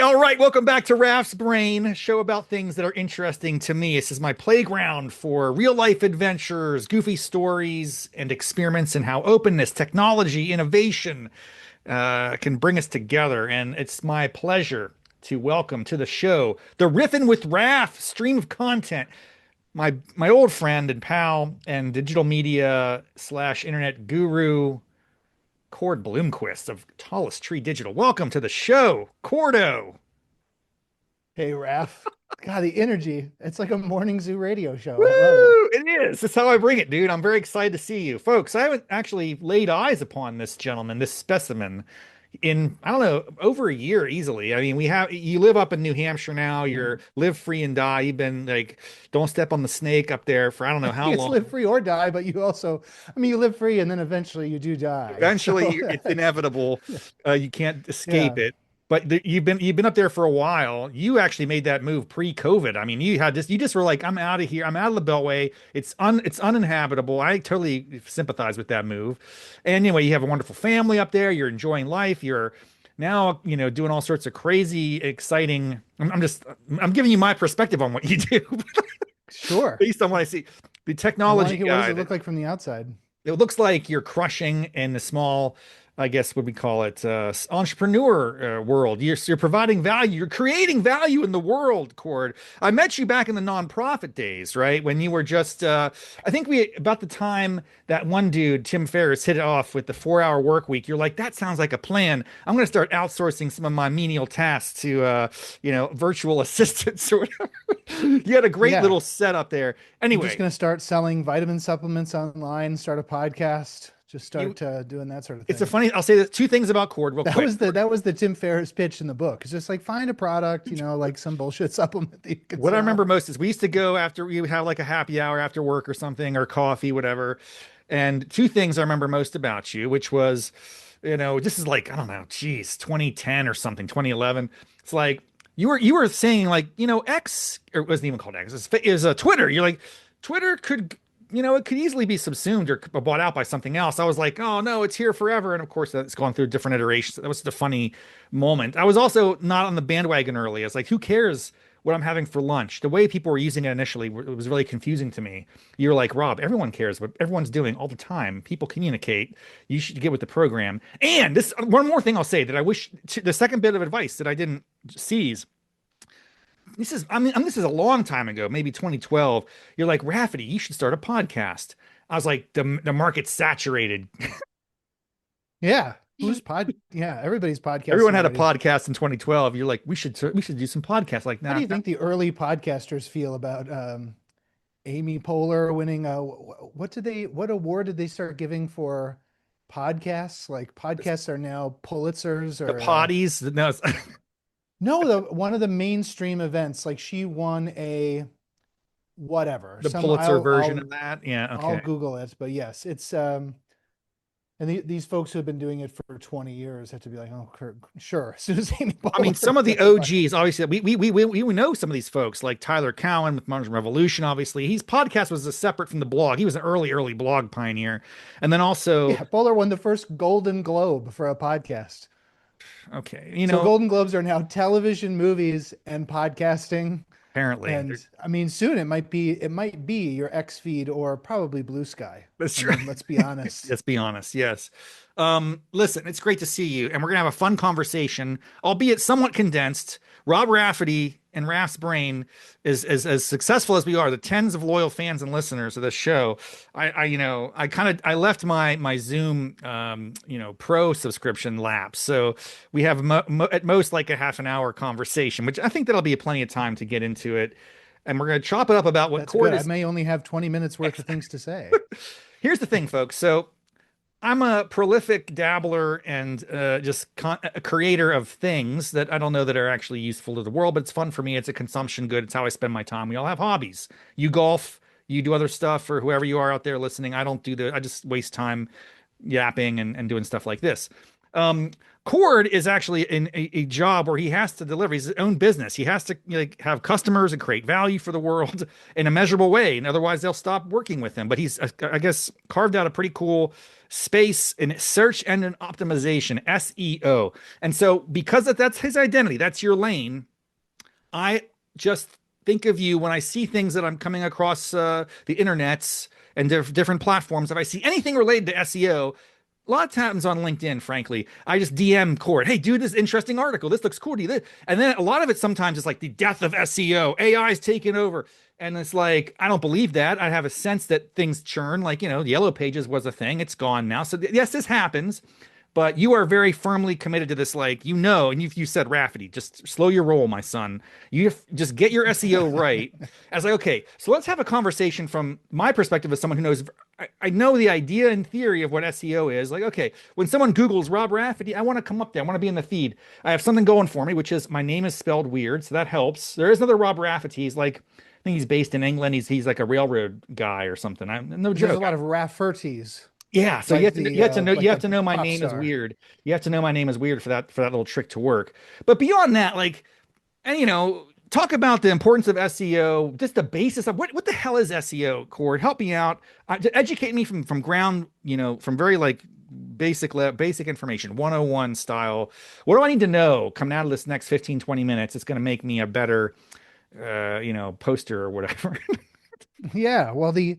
All right. Welcome back to Raff's Brain, a show about things that are interesting to me. This is my playground for real life adventures, goofy stories, and experiments in how openness, technology, innovation can bring us together. And it's my pleasure to welcome to the show the Riffin with Raff stream of content. My old friend and pal and digital media slash internet guru, Cord Blomquist of Tallest Tree Digital. Welcome to the show, Cordo. Hey, Raff. God, the energy. It's like a morning zoo radio show. Woo! I love it. It is. That's how I bring it, dude. I'm very excited to see you. Folks, I haven't actually laid eyes upon this gentleman, this specimen, in, I don't know, over a year easily. I mean, you live up in New Hampshire now. Yeah. You're live free and die. You've been like, don't step on the snake up there for I don't know how It's live long. free or die, but you also, you live free and then eventually you do die. Eventually, So it's inevitable. You can't escape yeah, it. But you've been up there for a while. You actually made that move pre-COVID. I mean, you just were like, I'm out of here. I'm out of the Beltway. It's uninhabitable. I totally sympathize with that move. And anyway, you have a wonderful family up there. You're enjoying life. You're now, doing all sorts of crazy, exciting. I'm giving you my perspective on what you do sure. based on what I see. The I want to technology hear, what does guy. it look like from the outside? It looks like you're crushing in the small, I guess, what we call it, entrepreneur world. You're providing value. You're creating value in the world, Cord. I met you back in the nonprofit days, right? When you were just, I think about the time that one dude, Tim Ferriss, hit it off with the 4 hour work week. You're like, that sounds like a plan. I'm going to start outsourcing some of my menial tasks to, virtual assistants or whatever. You had a great Yeah. little setup there. I'm just Anyway, going to start selling vitamin supplements online, start a podcast, just you, start doing that sort of it's a thing. funny, I'll say this, two things about Cord real quick. That was the Tim Ferriss pitch in the book. It's just like find a product, like some bullshit supplement that you could What I remember sell. most is we used to go after we would have like a happy hour after work or something or coffee, whatever. And two things I remember most about you, which was, this is like, I don't know, geez, 2010 or something, 2011. It's like you were saying like, X, or it wasn't even called X, it was a Twitter. You're like, Twitter could, it could easily be subsumed or bought out by something else. I was like, oh no, it's here forever. And of course, that's gone through different iterations. That was just a funny moment. I was also not on the bandwagon early. It's like, who cares what I'm having for lunch? The way people were using it initially it was really confusing to me. You're like, Rob, everyone cares what everyone's doing all the time. People communicate. You should get with the program. And this one more thing I'll say that I wish the second bit of advice that I didn't seize. This is a long time ago, maybe 2012. You're like, Raffety, you should start a podcast. I was like, the market's saturated. Yeah. Yeah, everybody's Everyone podcasting had a already. podcast in 2012. You're like, we should do some podcasts. Like, How do nah, you think the early podcasters feel about Amy Poehler winning what award did they start giving for podcasts? Like podcasts are now Pulitzers the or potties. No, no, the one of the mainstream events. Like she won a whatever. the Some Pulitzer version of that. Yeah, I'll okay. Google it, but yes, it's and these folks who have been doing it for 20 years have to be like, oh, sure. As soon as Amy I mean, Poehler some of the gets a podcast. OGs, obviously, we know some of these folks, like Tyler Cowen with Margin Revolution. Obviously, his podcast was a separate from the blog. He was an early blog pioneer, and then also, Yeah, Poehler won the first Golden Globe for a podcast. okay, So Golden Globes are now television, movies, and podcasting. apparently, And I mean, soon it might be your X feed or probably Blue Sky. that's I true. mean, let's be honest. Let's be honest. Yes. Listen, it's great to see you, and we're gonna have a fun conversation, albeit somewhat condensed. Rob Rafferty and Raff's Brain is as successful as we are. The tens of loyal fans and listeners of this show. I left my Zoom, Pro subscription lapse, so we have at most like a half an hour conversation, which I think that'll be plenty of time to get into it, and we're gonna chop it up about what That's good. Cord I is. may only have 20 minutes worth of things to say. Here's the thing, folks. So I'm a prolific dabbler and a creator of things that I don't know that are actually useful to the world, but it's fun for me. It's a consumption good. It's how I spend my time. We all have hobbies. You golf, you do other stuff, or whoever you are out there listening. I don't do I just waste time yapping and doing stuff like this. Um, Cord is actually in a job where he has to deliver his own business. He has to like have customers and create value for the world in a measurable way, and otherwise they'll stop working with him. But he's, I guess, carved out a pretty cool space in search engine optimization, SEO. And so because that's his identity, that's your lane. I just think of you when I see things that I'm coming across the internets and different platforms. If I see anything related to SEO, a lot of times on LinkedIn, frankly, I just DM Cord, hey, dude, this interesting article. This looks cool to you. And then a lot of it sometimes is like the death of SEO. AI is taking over. And it's like, I don't believe that. I have a sense that things churn. Like, Yellow Pages was a thing. It's gone now. So, yes, this happens. But you are very firmly committed to this, like, and you said, Raffety, just slow your roll, my son. Just get your SEO right. I was like, okay, so let's have a conversation from my perspective as someone who knows. I know the idea and theory of what SEO is. Like, okay, when someone Googles Rob Raffety, I want to come up there. I want to be in the feed. I have something going for me, which is my name is spelled weird, so that helps. There is another Rob Raffety. He's like, I think he's based in England. He's like a railroad guy or something. I'm no There's a joke. lot of Rafferties, Yeah, so you like have the to know my pop name is star. weird. You have to know my name is weird for that little trick to work. But beyond that, like, and talk about the importance of SEO, just the basis of what the hell is SEO, Cord? Help me out. To educate me from ground, from very like basic information, 101 style. What do I need to know coming out of this next 15, 20 minutes? It's going to make me a better poster or whatever. Yeah, well, the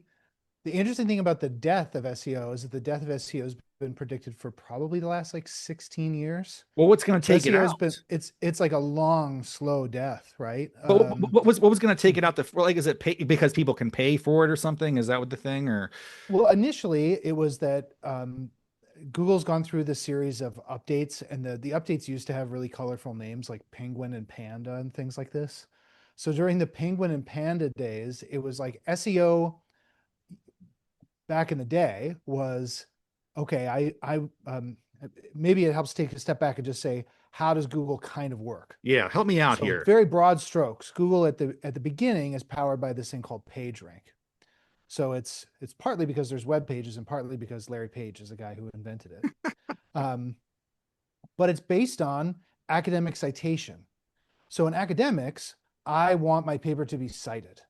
interesting thing about the death of SEO is that the death of SEO has been predicted for probably the last like 16 years. Well, what's going to So take it SEO has been out? it's like a long, slow death, right? But what was going to take it out like is it because people can pay for it or something? Is that what the thing or Well, initially it was that Google's gone through this series of updates, and the updates used to have really colorful names like Penguin and Panda and things like this. So during the Penguin and Panda days, it was like SEO back in the day was okay. Maybe it helps take a step back and just say, how does Google kind of work? yeah, help me out So here. very broad strokes. Google at the beginning is powered by this thing called PageRank. So it's partly because there's web pages and partly because Larry Page is the guy who invented it. Um, but it's based on academic citation. So in academics, I want my paper to be cited.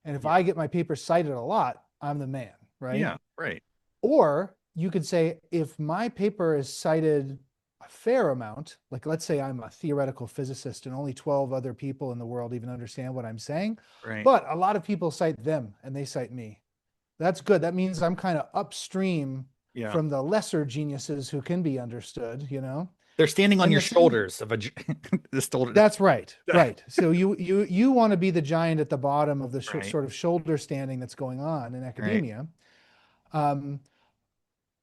And if Yeah. I get my paper cited a lot, I'm the man, right? Yeah, right. Or you could say, if my paper is cited a fair amount, like let's say I'm a theoretical physicist and only 12 other people in the world even understand what I'm saying, Right. but a lot of people cite them and they cite me. That's good. That means I'm kind of upstream Yeah. from the lesser geniuses who can be understood, They're standing on And your the same, shoulders of a this shoulder. that's right, right. So you want to be the giant at the bottom of the Right. sort of shoulder standing that's going on in Right. academia. Um,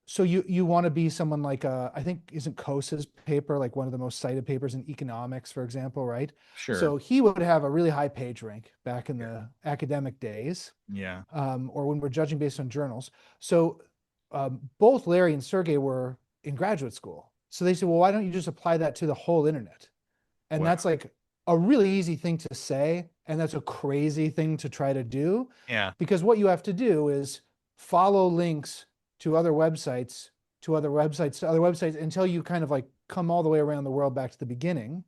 so you want to be someone like I think isn't Kosa's paper like one of the most cited papers in economics, for example, right? Sure. So he would have a really high page rank back in Yeah. the academic days, Yeah. or when we're judging based on journals. So both Larry and Sergey were in graduate school. So they said, well, why don't you just apply that to the whole internet? And Wow. that's like a really easy thing to say. And that's a crazy thing to try to do, Yeah. because what you have to do is follow links to other websites, to other websites, to other websites until you kind of like come all the way around the world back to the beginning.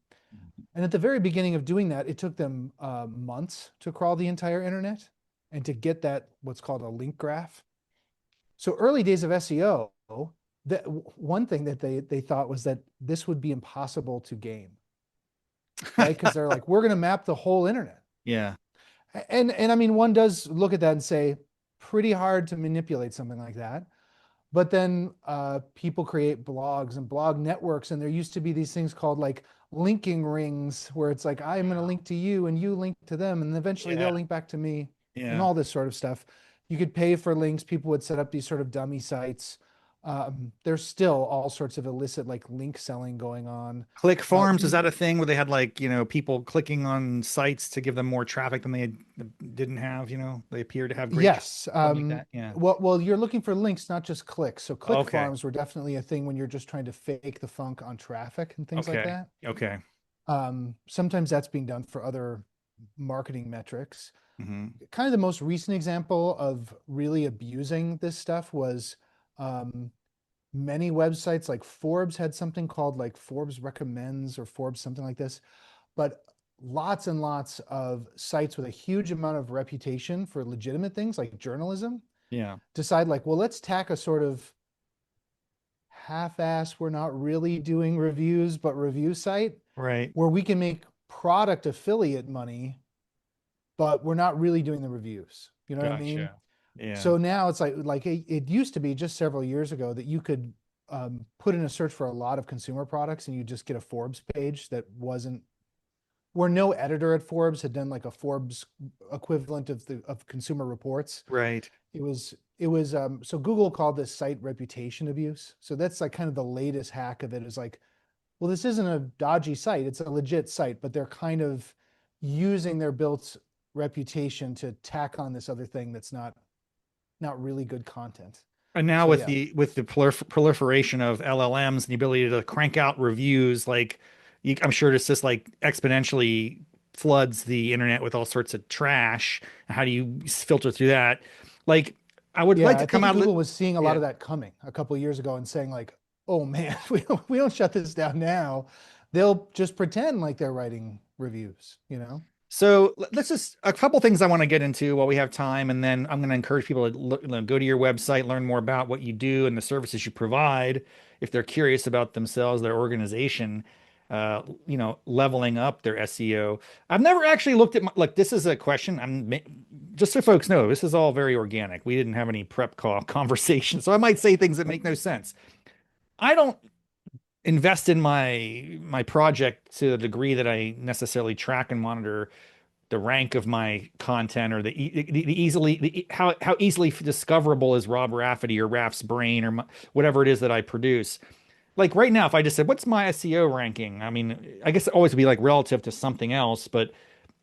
And at the very beginning of doing that, it took them months to crawl the entire internet and to get that what's called a link graph. So early days of SEO, that one thing that they thought was that this would be impossible to game, right? Because they're like, we're going to map the whole internet. Yeah. And I mean, one does look at that and say, pretty hard to manipulate something like that. But then people create blogs and blog networks, and there used to be these things called like linking rings, where it's like I'm going to link to you and you link to them, and eventually Yeah. they'll link back to me, and Yeah. all this sort of stuff. You could pay for links. People would set up these sort of dummy sites. There's still all sorts of illicit like link selling going on. Click Uh, farms, is e- that a thing where they had like, people clicking on sites to give them more traffic than didn't have, they appear to have great yes. something like that. Yeah. Well, you're looking for links, not just clicks. So click Okay. farms were definitely a thing when you're just trying to fake the funk on traffic and things like Okay. that. Okay. Sometimes that's being done for other marketing metrics. Hmm. Kind of the most recent example of really abusing this stuff was um, many websites like Forbes had something called like Forbes recommends or Forbes something like this, but lots and lots of sites with a huge amount of reputation for legitimate things like journalism Yeah. decide like, well, let's tack a sort of half-ass, we're not really doing reviews, but review site Right. where we can make product affiliate money, but we're not really doing the reviews. You know what I mean? Gotcha. Yeah. So now it's like it used to be just several years ago that you could put in a search for a lot of consumer products and you just get a Forbes page that wasn't where no editor at Forbes had done like a Forbes equivalent of Consumer Reports. Right. It was so Google called this site reputation abuse. So that's like kind of the latest hack of it is like, well, this isn't a dodgy site, it's a legit site, but they're kind of using their built reputation to tack on this other thing that's not really good content. And now So with yeah. the proliferation of LLMs and the ability to crank out reviews, like I'm sure it's just like exponentially floods the internet with all sorts of trash. How do you filter through that? Like, I would like Yeah, to I come think out of the, Google was seeing a lot yeah. of that coming a couple of years ago and saying like, "Oh man, we don't shut this down now, they'll just pretend like they're writing reviews, you know?" So let's just a couple things I want to get into while we have time, and then I'm going to encourage people to go to your website, learn more about what you do and the services you provide. If they're curious about themselves, their organization, leveling up their SEO. I've never actually looked at my, like this is a question. Just so folks know, this is all very organic. We didn't have any prep call conversation, so I might say things that make no sense. I don't invest in my project to the degree that I necessarily track and monitor the rank of my content or the easily how easily discoverable is Rob Rafferty or Raff's brain or whatever it is that I produce. Like right now, if I just said, "What's my SEO ranking?" I mean, I guess it always would be like relative to something else, but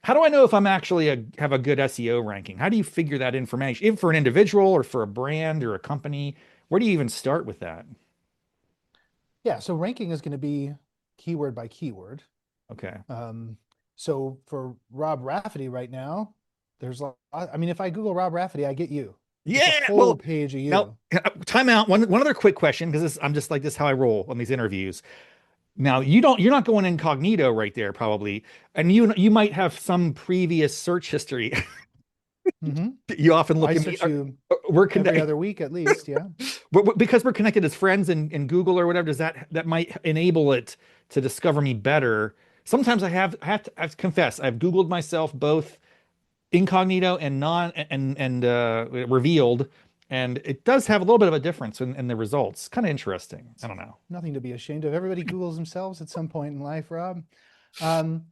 how do I know if I'm actually have a good SEO ranking? How do you figure that information, even for an individual or for a brand or a company? Where do you even start with that? Yeah, so ranking is going to be keyword by keyword. Okay. Um, so for Rob Rafferty right now, I mean, if I Google Rob Rafferty, I get you. It's a Yeah. whole Well, page of now you. time out. One other quick question because I'm just like this how I roll on these interviews. Now you're not going incognito right there probably, and you might have some previous search history. Hmm. You often I look at me. search you We're every connected other week at least. Yeah. because we're connected as friends in Google or whatever. Does that might enable it to discover me better? Sometimes I have to confess I've Googled myself both incognito and non and revealed, and it does have a little bit of a difference in the results. Kind of interesting. I don't know. Nothing to be ashamed of. Everybody Googles themselves at some point in life, Rob. Um,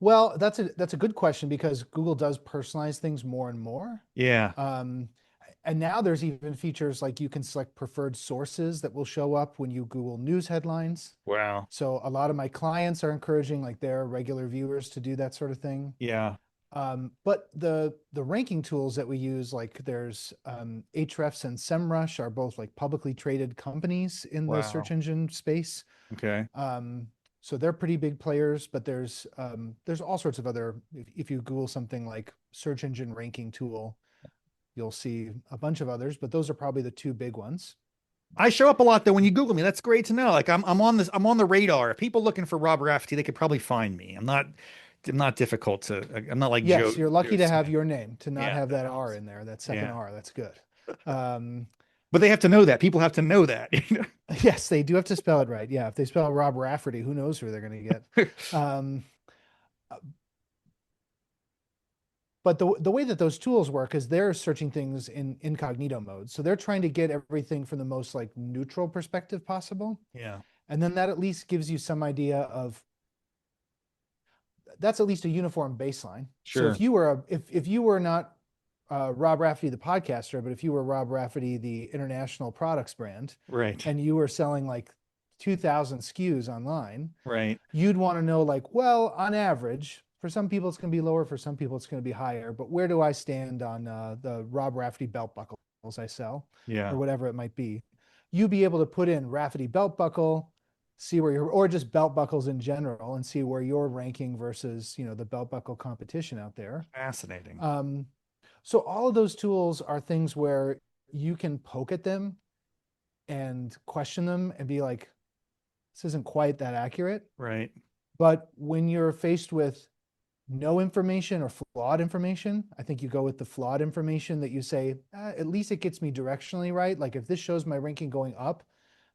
well, that's a good question because Google does personalize things more and more. Yeah. Um, and now there's even features like you can select preferred sources that will show up when you Google news headlines. Wow. So a lot of my clients are encouraging like their regular viewers to do that sort of thing. Yeah. But the ranking tools that we use, like there's Ahrefs and SEMrush are both like publicly traded companies in the search Wow. engine space. Okay. Um, so they're pretty big players, but there's all sorts of other. If you Google something like search engine ranking tool, you'll see a bunch of others, but those are probably the two big ones. I show up a lot though when you Google me. That's great to know. Like I'm on the radar. If people looking for Rob Rafferty, they could probably find me. I'm not difficult to I'm not like Yes, you're Joe lucky to have Smith. your name, to not Yeah. have that R in there, that second Yeah. R. That's good. Um, But they have to know that. People have to know that. yes, they do have to spell it right. Yeah, if they spell Rob Rafferty, who knows who they're going to get. Um, but the way that those tools work is they're searching things in incognito mode. So they're trying to get everything from the most like neutral perspective possible. Yeah. And then that at least gives you some idea of that's at least a uniform baseline. So Sure. if you were not Rob Rafferty the podcaster, but if you were Rob Rafferty the international products brand, Right. and you were selling like 2,000 SKUs online, Right. you'd want to know like, well, on average, for some people it's going to be lower, for some people it's going to be higher. But where do I stand on the Rob Rafferty belt buckles I sell, Yeah. or whatever it might be? You'd be able to put in Rafferty belt buckle, see where you're, or just belt buckles in general, and see where you're ranking versus the belt buckle competition out there. Fascinating. Um, so all of those tools are things where you can poke at them and question them and be like, this isn't quite that accurate. Right. But when you're faced with no information or flawed information, I think you go with the flawed information that you say, at least it gets me directionally right. Like if this shows my ranking going up,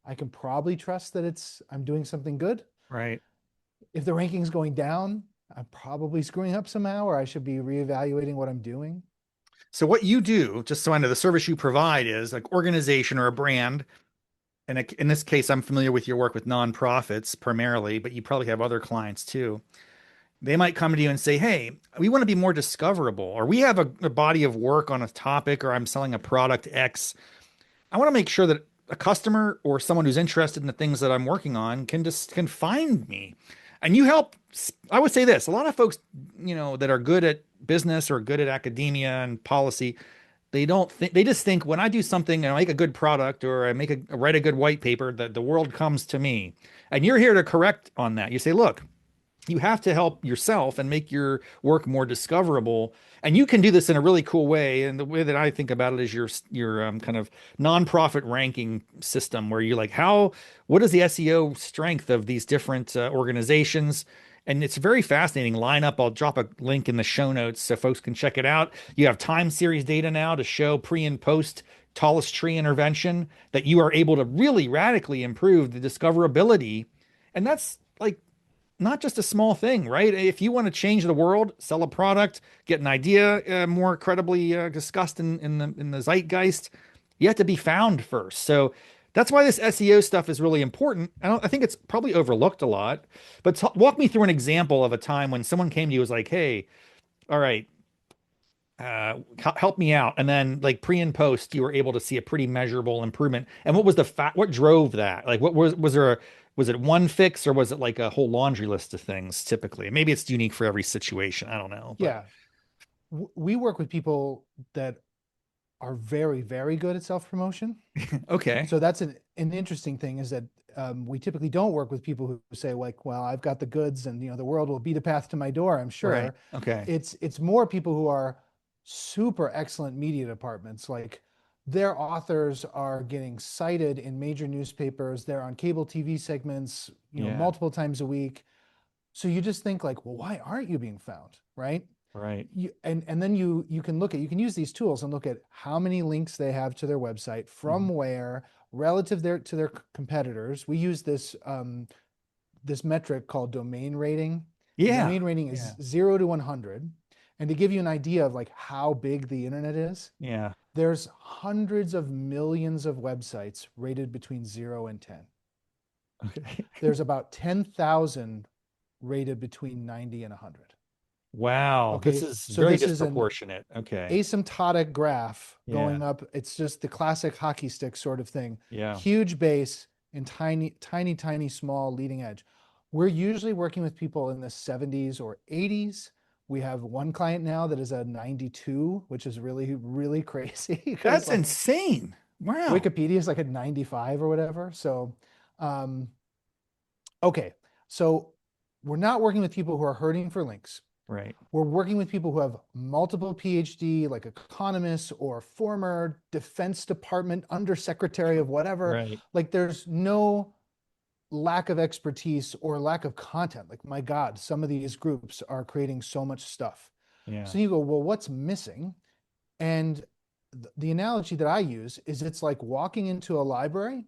I can probably trust that I'm doing something good. Right. If the ranking's going down, I'm probably screwing up somehow, or I should be reevaluating what I'm doing. So what you do, just so I know, the service you provide is like organization or a brand. And in this case, I'm familiar with your work with nonprofits primarily, but you probably have other clients too. They might come to you and say, "Hey, we want to be more discoverable, or we have a body of work on a topic, or I'm selling a product X. I want to make sure that a customer or someone who's interested in the things that I'm working on can find me." And you help. I would say this: a lot of folks, that are good at business or good at academia and policy, they don't think they just think when I do something and I make a good product or I write a good white paper that the world comes to me. And you're here to correct on that. You say, look, you have to help yourself and make your work more discoverable. And you can do this in a really cool way. And the way that I think about it is your kind of nonprofit ranking system, where you're like, what is the SEO strength of these different organizations? And it's very fascinating lineup. I'll drop a link in the show notes so folks can check it out. You have time series data now to show pre and post tallest tree intervention, that you are able to really radically improve the discoverability. And that's like not just a small thing, right? If you want to change the world, sell a product, get an idea more credibly discussed in the zeitgeist, you have to be found first. So that's why this SEO stuff is really important. I think it's probably overlooked a lot. But walk me through an example of a time when someone came to you and was like, "Hey, all right, help me out," and then like pre and post, you were able to see a pretty measurable improvement. And what was the fact? What drove that? Like, what was there? Was it one fix or was it like a whole laundry list of things? Typically, maybe it's unique for every situation. I don't know, but Yeah. We work with people that are very, very good at self promotion. okay, So that's an interesting thing is that we typically don't work with people who say like, well, I've got the goods and the world will beat a path to my door, I'm right, sure. okay, It's more people who are super excellent media departments. Like their authors are getting cited in major newspapers. They're on cable TV segments, yeah, multiple times a week. So you just think like, well, why aren't you being found? Right. right, And then you can you can use these tools and look at how many links they have to their website, from mhm. where, relative to their competitors. We use this metric called domain rating. The Yeah, domain rating is yeah, 0 to 100. And to give you an idea of like how big the internet is, yeah. there's hundreds of millions of websites rated between 0 and 10. Okay. There's about 10,000 rated between 90 and 100. Wow, this Okay, is so very this is an disproportionate. Okay, asymptotic graph yeah, going up. It's just the classic hockey stick sort of thing. yeah. Huge base and tiny, tiny, tiny, small leading edge. We're usually working with people in the 70s or 80s. We have one client now that is a 92, which is really, really crazy because That's like insane. Wow. Wikipedia is like a 95 or whatever. So, um, okay. So we're not working with people who are hurting for links. Right, We're working with people who have multiple PhD, like economists or former Defense Department undersecretary of whatever. right. Like there's no lack of expertise or lack of content. Like, my God, some of these groups are creating so much stuff. Yeah. So you go, well, what's missing? And the analogy that I use is it's like walking into a library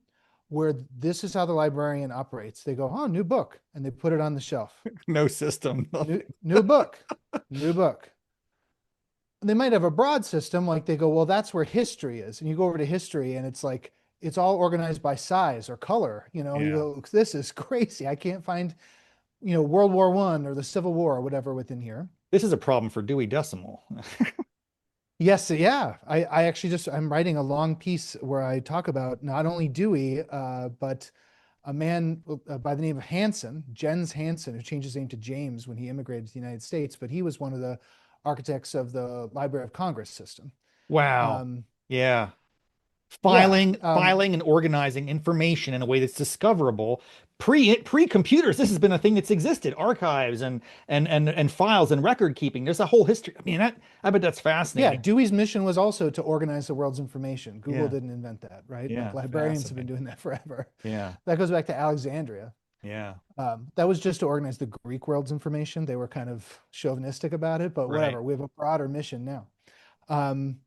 where this is how the librarian operates. They go, oh, new book, and they put it on the shelf. No system, New nothing. new book, new book. They might have a broad system, like they go, well, that's where history is. And you go over to history and it's like, it's all organized by size or color. You Yeah. go, this is crazy. I can't find, World War I or the Civil War or whatever within here. This is a problem for Dewey Decimal. Yes, yeah. I actually I'm writing a long piece where I talk about not only Dewey, but a man by the name of Hansen, Jens Hansen, who changed his name to James when he immigrated to the United States, but he was one of the architects of the Library of Congress system. Wow. Um, Yeah. Yeah. filing and organizing information in a way that's discoverable. Pre computers, this has been a thing that's existed. Archives and files and record keeping. There's a whole history. I mean, I bet that's Yeah, fascinating. Dewey's mission was also to organize the world's information. Google Yeah, didn't invent that, right? Like yeah, librarians have been fascinating. doing that forever. Yeah, That goes back to Alexandria. yeah, That was just to organize the Greek world's information. They were kind of chauvinistic about it, but right. whatever. We have a broader mission now. Um,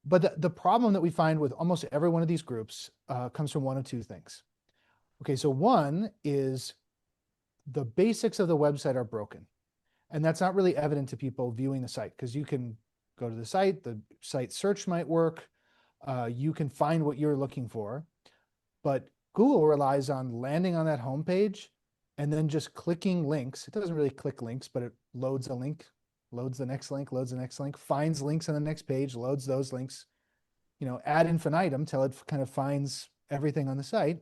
but the problem that we find with almost every one of these groups comes from one of two things. Okay, so one is the basics of the website are broken. And that's not really evident to people viewing the site because you can go to the site search might work. You can find what you're looking for, but Google relies on landing on that homepage and then just clicking links. It doesn't really click links, but it loads a link, loads the next link, loads the next link, finds links on the next page, loads those links, ad infinitum till it kind of finds everything on the site.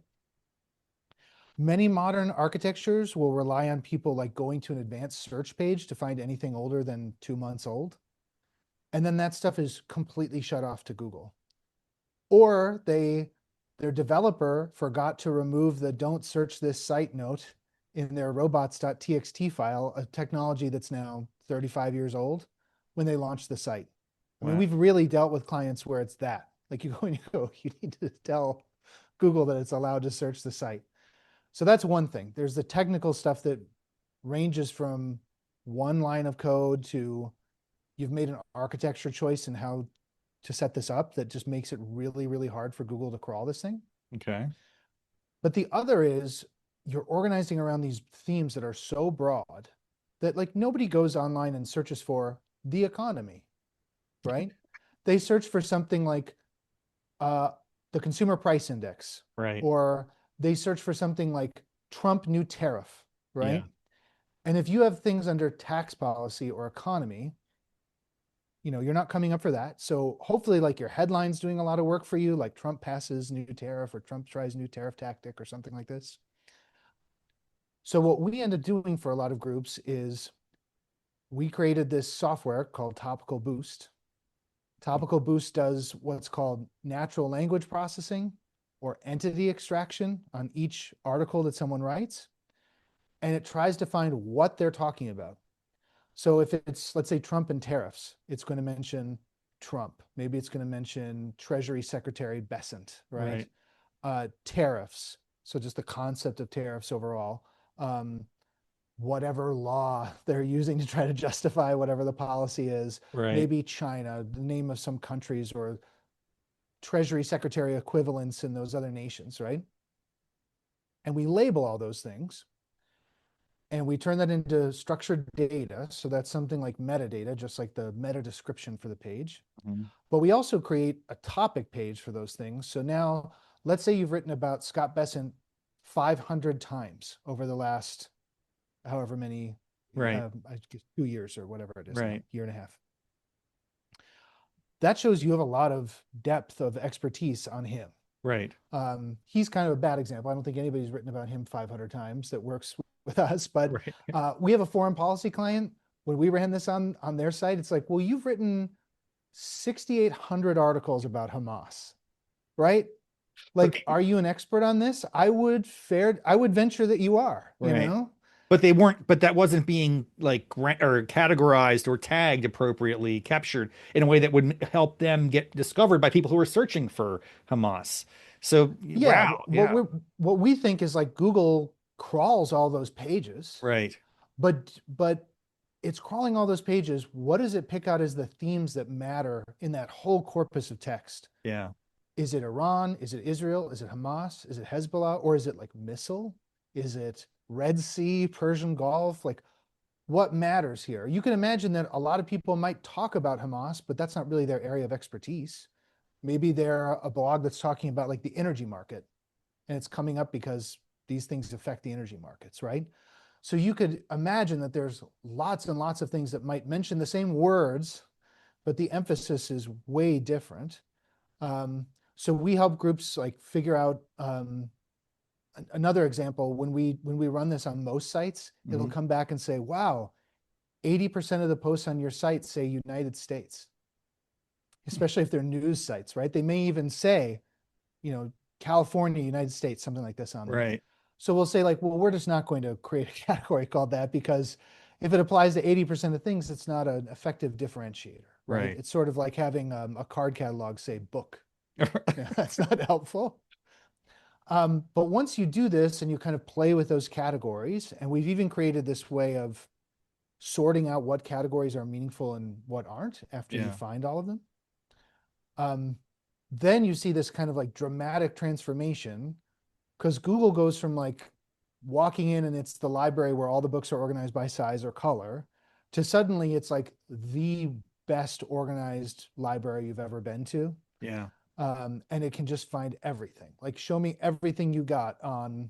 Many modern architectures will rely on people like going to an advanced search page to find anything older than 2 months old. And then that stuff is completely shut off to Google. Or their developer forgot to remove the don't search this site note in their robots.txt file, a technology that's now 35 years old, when they launched the site. I mean, Wow. we've really dealt with clients where it's that. Like you go and you go, you need to tell Google that it's allowed to search the site. So that's one thing. There's the technical stuff that ranges from one line of code to you've made an architecture choice in how to set this up that just makes it really, really hard for Google to crawl this thing. Okay. But the other is you're organizing around these themes that are so broad that like nobody goes online and searches for the economy, right? They search for something like uh, the consumer price index, Right. or they search for something like Trump new tariff, Yeah. right? And if you have things under tax policy or economy, you're not coming up for that. So hopefully like your headline's doing a lot of work for you, like Trump passes new tariff or Trump tries new tariff tactic or something like this. So what we end up doing for a lot of groups is we created this software called Topical Boost. Topical Boost does what's called natural language processing or entity extraction on each article that someone writes. And it tries to find what they're talking about. So if it's, let's say, Trump and tariffs, it's going to mention Trump. Maybe it's going to mention Treasury Secretary Bessent, right? Right. Tariffs. So just the concept of tariffs overall. Whatever law they're using to try to justify whatever the policy is. Right. Maybe China, the name of some countries or Treasury Secretary equivalents in those other nations, right? And we label all those things and we turn that into structured data. So that's something like metadata, just like the meta description for the page. Mhm. But we also create a topic page for those things. So now let's say you've written about Scott Bessent 500 times over the last however many, Right. I guess 2 years or whatever it is now, Right. year and a half. That shows you have a lot of depth of expertise on him. Right. He's kind of a bad example. I don't think anybody's written about him 500 times that works with us, but Right. we have a foreign policy client. When we ran this on their site, it's like, well, you've written 6,800 articles about Hamas, right? But Like, are you an expert on this? I would venture that you are, right. But they weren't, but that wasn't being like or categorized or tagged appropriately, captured in a way that would help them get discovered by people who are searching for Hamas. So, Yeah, wow. Yeah. what we think is like Google crawls all those pages, Right. but it's crawling all those pages. What does it pick out as the themes that matter in that whole corpus of text? Yeah. Is it Iran? Is it Israel? Is it Hamas? Is it Hezbollah? Or is it like missile? Is it Red Sea, Persian Gulf? Like what matters here? You can imagine that a lot of people might talk about Hamas, but that's not really their area of expertise. Maybe they're a blog that's talking about like the energy market and it's coming up because these things affect the energy markets, right? So you could imagine that there's lots and lots of things that might mention the same words, but the emphasis is way different. So we help groups like figure out another example. When we run this on most sites, it'll Hmm. come back and say, wow, 80% of the posts on your site say United States. especially if they're news sites, right? They may even say, you know, California, United States, something like this on them. Right. So we'll say like, well, we're just not going to create a category called that because if it applies to 80% of things, it's not an effective differentiator, right? Right. It's sort of like having a card catalog say book. That's not helpful. But once you do this and you kind of play with those categories, and we've even created this way of sorting out what categories are meaningful and what aren't after you Yeah. find all of them. Um, then you see this kind of like dramatic transformation because Google goes from like walking in and it's the library where all the books are organized by size or color to suddenly it's like the best organized library you've ever been to. Yeah. And it can just find everything. Like show me everything you got on,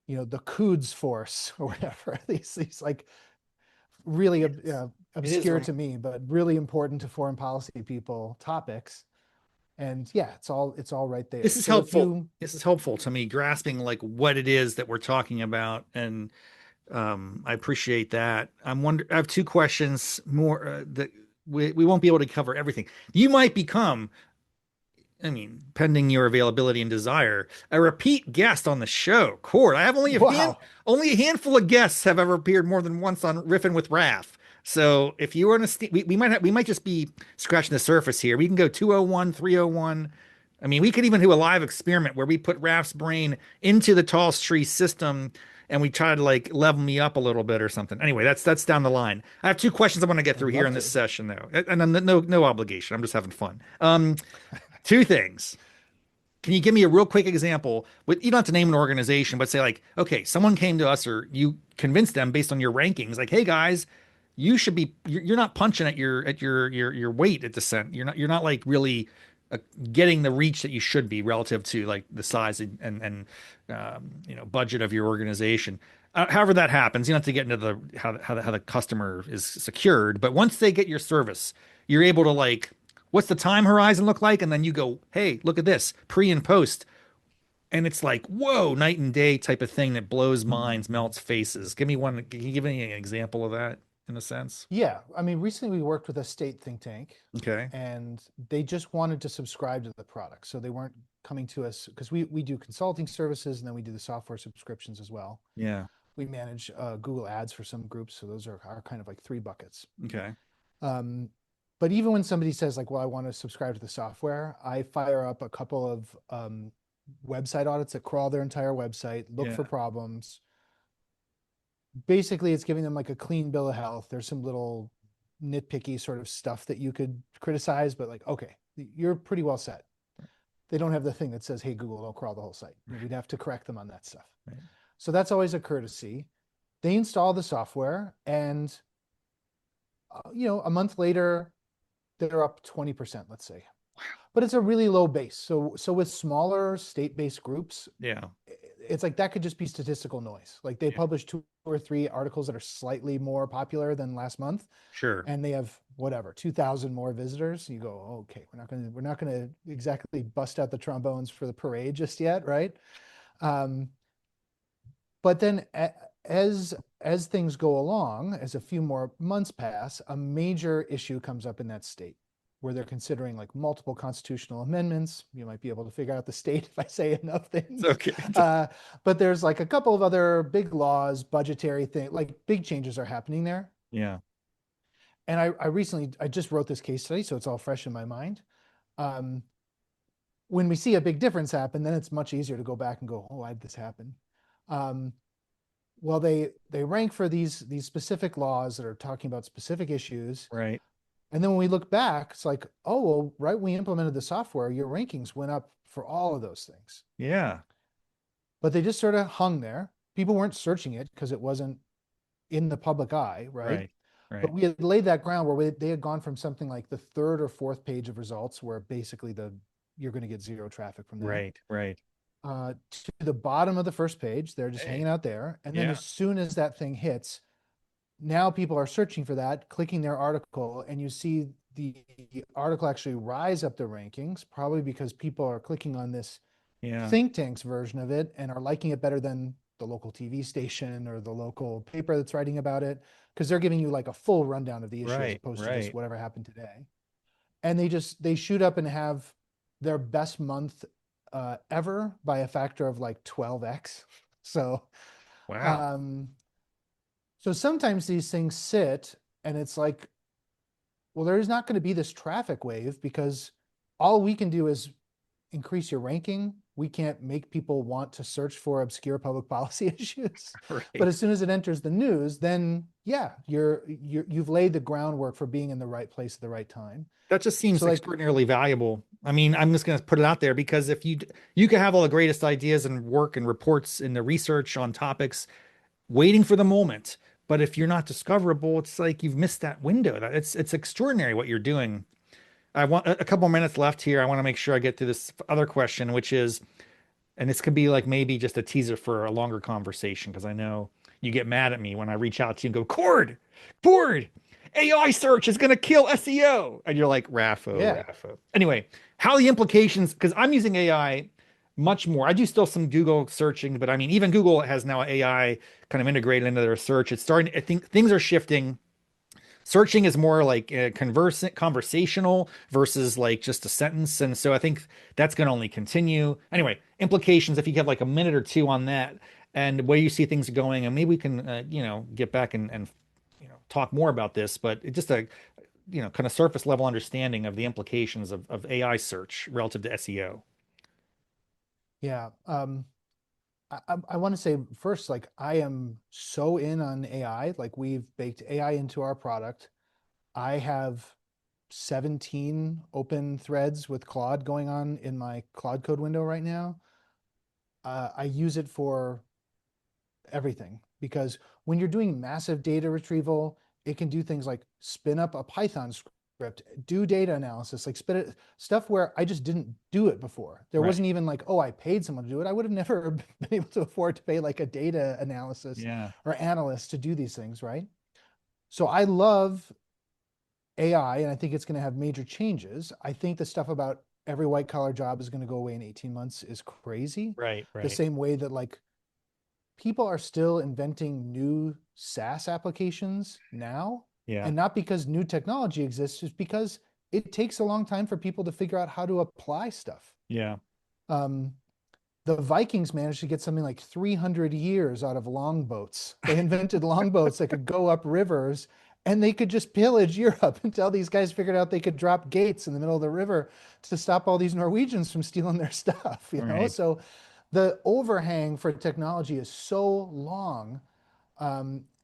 you know, the Quds Force or whatever. These like really It is obscure to me, but really important to foreign policy people topics. And yeah, it's all right there. this is So if helpful. you This is helpful to me grasping like what it is that we're talking about, and I appreciate that. I have two questions more that we won't be able to cover everything. You might become, I mean, pending your availability and desire, a repeat guest on the show. Court. I have wow, only a handful of guests have ever appeared more than once on Riffin with Raff. So if you were in we might just be scratching the surface here. We can go 201, 301. I mean, we could even do a live experiment where we put Raff's brain into the tall tree system and we try to like level me up a little bit or something. Anyway, that's down the line. I have two questions I want to get I'd through here love in this to. session though. And no obligation. I'm just having fun. Two things. Can you give me a real quick example with, you don't have to name an organization, but say like, okay, someone came to us or you convinced them based on your rankings, like, hey guys, you should be, you're not punching at your weight at the cent. You're not like really getting the reach that you should be relative to like the size and budget of your organization. However that happens, you don't have to get into the how the customer is secured, but once they get your service, you're able to like, what's the time horizon look like? And then you go, hey, look at this pre and post. And it's like, whoa, night and day type of thing that blows minds, melts faces. Give me one. Can you give me an example of that in a sense? Yeah, I mean, recently we worked with a state think tank, Okay. and they just wanted to subscribe to the product, so they weren't coming to us because we do consulting services and then we do the software subscriptions as well. Yeah. We manage Google Ads for some groups, so those are our kind of like three buckets. Okay. Um, but even when somebody says like, "Well, I want to subscribe to the software," I fire up a couple of website audits that crawl their entire website, look for Yeah. problems. Basically, it's giving them like a clean bill of health. There's some little nitpicky sort of stuff that you could criticize, but like, okay, you're pretty well set. They don't have the thing that says, "Hey, Google, don't crawl the whole site." We'd have to correct them on that stuff. Right. So that's always a courtesy. They install the software, and a month later, they're up 20%, let's say. But it's a really low base. So with smaller state-based groups, Yeah. it's like that could just be statistical noise. Like they Yeah. publish 2 or 3 articles that are slightly more popular than last month, Sure. and they have whatever 2,000 more visitors. You go, oh, okay, we're not gonna exactly bust out the trombones for the parade just yet, right? Um, but then as things go along, as a few more months pass, a major issue comes up in that state where they're considering like multiple constitutional amendments. You might be able to figure out the state if I say enough It's things. okay. But there's like a couple of other big laws, budgetary things, like big changes are happening there. Yeah. And I just wrote this case study, so it's all fresh in my mind. Um, when we see a big difference happen, then it's much easier to go back and go, oh, why did this happen? Um, well, they rank for these specific laws that are talking about specific issues. Right. And then when we look back, it's like, oh, well, right when we implemented the software, your rankings went up for all of those things. Yeah. But they just sort of hung there. People weren't searching it because it wasn't in the public eye, right? Right. But Right. we had laid that ground where they had gone from something like the third or fourth page of results, where basically you're going to get zero traffic from there, Right. Right. to the bottom of the first page. They're just Hey. hanging out there. And then Yeah. as soon as that thing hits, now people are searching for that, clicking their article, and you see the article actually rise up the rankings, probably because people are clicking on this Yeah. think tank's version of it and are liking it better than the local TV station or the local paper that's writing about it, because they're giving you like a full rundown of the issue as Right. opposed to just Right. whatever happened today. and they shoot up and have their best month ever by a factor of like 12x. So Wow. um, so sometimes these things sit and it's like, well, there's not going to be this traffic wave because all we can do is increase your ranking. We can't make people want to search for obscure public policy issues. But Right. as soon as it enters the news, then yeah, you've laid the groundwork for being in the right place at the right time. That just seems So like, extraordinarily valuable. I mean, I'm just going to put it out there because if you could have all the greatest ideas and work and reports in the research on topics waiting for the moment, but if you're not discoverable, it's like you've missed that window. It's extraordinary what you're doing. I want a couple minutes left here. I want to make sure I get to this other question, which is, and this could be like maybe just a teaser for a longer conversation because I know you get mad at me when I reach out to you and go, Cord, AI search is going to kill SEO. And you're like, yeah, Raffo. Anyway, how the implications, because I'm using AI much more. I do still some Google searching, but I mean, even Google has now AI kind of integrated into their search. It's starting, I think things are shifting. Searching is more like conversational versus like just a sentence. And so I think that's going to only continue. Anyway, implications, if you have like a minute or two on that and where you see things going, and maybe we can, get back and talk more about this, but it just a, kind of surface level understanding of the implications of AI search relative to SEO. yeah. I want to say first, like I am so in on AI. Like we've baked AI into our product. I have 17 open threads with Claude going on in my Claude code window right now. I use it for everything because when you're doing massive data retrieval, it can do things like spin up a Python script, do data analysis, like spit it stuff where I just didn't do it before. There Right. wasn't even like, oh, I paid someone to do it. I would have never been able to afford to pay like a data analysis Yeah. or analyst to do these things, right? So I love AI and I think it's going to have major changes. I think the stuff about every white collar job is going to go away in 18 months is crazy. Right. The Right. same way that like people are still inventing new SaaS applications now. Yeah. And not because new technology exists, just because it takes a long time for people to figure out how to apply stuff. Yeah. Um, the Vikings managed to get something like 300 years out of longboats. They invented longboats that could go up rivers and they could just pillage Europe until these guys figured out they could drop gates in the middle of the river to stop all these Norwegians from stealing their stuff, you know? Right. So the overhang for technology is so long.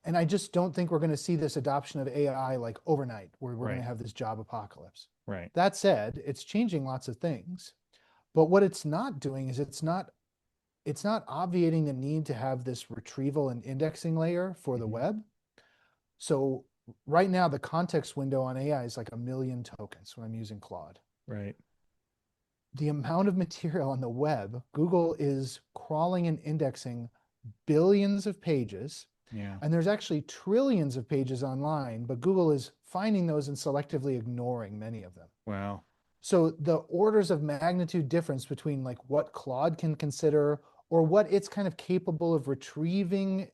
And I just don't think we're going to see this adoption of AI like overnight, where we're going Right. to have this job apocalypse. Right. That said, it's changing lots of things. But what it's not doing is it's not obviating the need to have this retrieval and indexing layer for the Mhm. web. So right now, the context window on AI is like 1 million tokens when I'm using Claude. Right. The amount of material on the web, Google is crawling and indexing billions of pages, Yeah. and there's actually trillions of pages online, but Google is finding those and selectively ignoring many of them. Wow. So the orders of magnitude difference between like what Claude can consider or what it's kind of capable of retrieving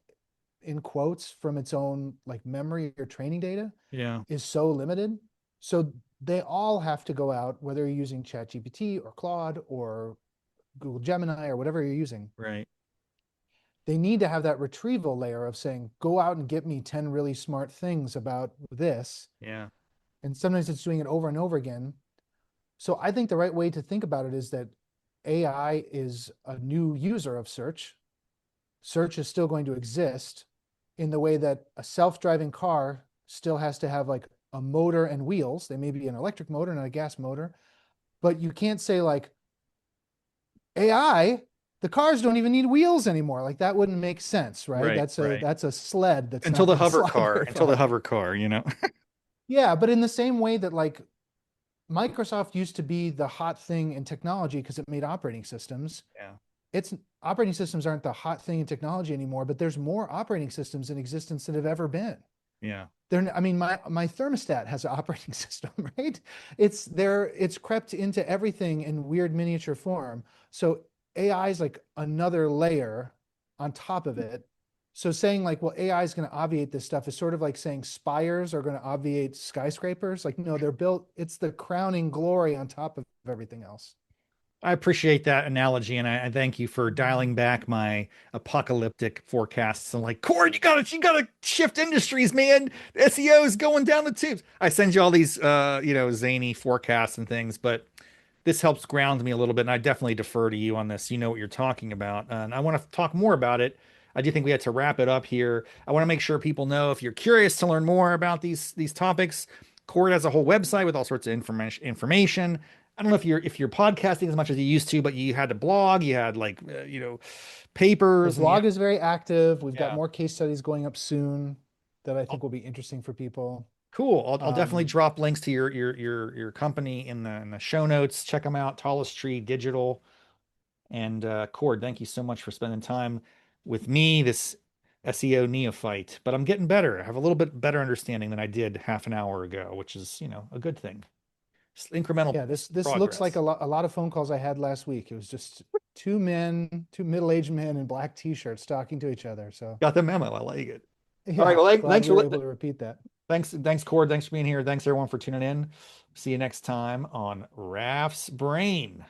in quotes from its own like memory or training data Yeah. is so limited. So they all have to go out, whether you're using ChatGPT or Claude or Google Gemini or whatever you're using. Right. They need to have that retrieval layer of saying, go out and get me 10 really smart things about this. Yeah. And sometimes it's doing it over and over again. So I think the right way to think about it is that AI is a new user of search. Search is still going to exist in the way that a self-driving car still has to have like a motor and wheels. They may be an electric motor, not a gas motor, but you can't say like AI, the cars don't even need wheels anymore. Like that wouldn't make sense, right? Right. That's a Right. that's a sled that's Until not the going to hover slide car, very until the far. hover car. Yeah, but in the same way that like Microsoft used to be the hot thing in technology because it made operating systems. Yeah. It's operating systems aren't the hot thing in technology anymore, but there's more operating systems in existence than have ever been. Yeah. I mean, my thermostat has an operating system, right? It's there, it's crept into everything in weird miniature form. So AI is like another layer on top of it. So saying like, well, AI is going to obviate this stuff is sort of like saying spires are going to obviate skyscrapers. Like, no, they're built, it's the crowning glory on top of everything else. I appreciate that analogy, and I thank you for dialing back my apocalyptic forecasts. And like, Cord, you gotta shift industries, man. SEO is going down the tubes. I send you all these, zany forecasts and things, but this helps ground me a little bit, and I definitely defer to you on this. You know what you're talking about, and I want to talk more about it. I do think we had to wrap it up here. I want to make sure people know if you're curious to learn more about these topics, Cord has a whole website with all sorts of information. I don't know if you're podcasting as much as you used to, but you had to blog, you had like The papers, and blog is very active. We've got yeah. more case studies going up soon that I think will be interesting for people. Cool. I'll definitely Um, drop links to your company in the show notes. Check them out. Tallest Tree Digital. And Cord, thank you so much for spending time with me, this SEO neophyte. But I'm getting better. I have a little bit better understanding than I did half an hour ago, which is, a good thing. Just incremental yeah, this looks like progress. a lot of phone calls I had last week. It was just two men, two middle-aged men in black t-shirts talking to each other. So Got the memo. I like it. All right. yeah, Well, glad we were able to repeat that. thanks, Cord. Thanks for being here. Thanks everyone for tuning in. See you next time on Raff's Brain.